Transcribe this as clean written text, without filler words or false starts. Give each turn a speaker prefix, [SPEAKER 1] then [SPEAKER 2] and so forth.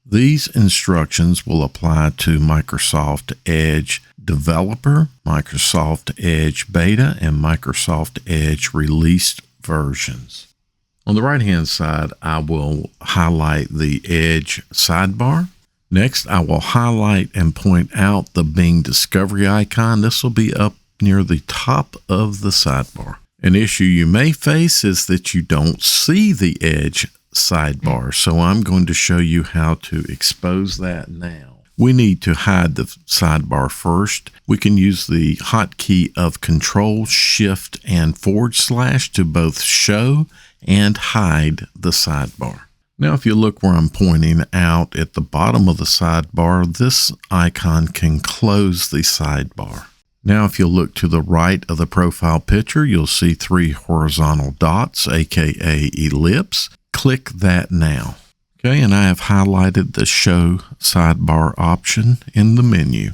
[SPEAKER 1] These instructions will apply to Microsoft Edge Developer, Microsoft Edge Beta, and Microsoft Edge released versions. On the right-hand side, I will highlight the Edge sidebar. Next, I will highlight and point out the Bing Discovery icon. This will be up near the top of the sidebar. An issue you may face is that you don't see the Edge sidebar, so I'm going to show you how to expose that now. We need to hide the sidebar first. We can use the hotkey of Control, Shift, and / to both show and hide the sidebar. Now, if you look where I'm pointing out at the bottom of the sidebar, this icon can close the sidebar. Now, if you look to the right of the profile picture, you'll see 3 horizontal dots, aka ellipse. Click that now. Okay, and I have highlighted the Show Sidebar option in the menu.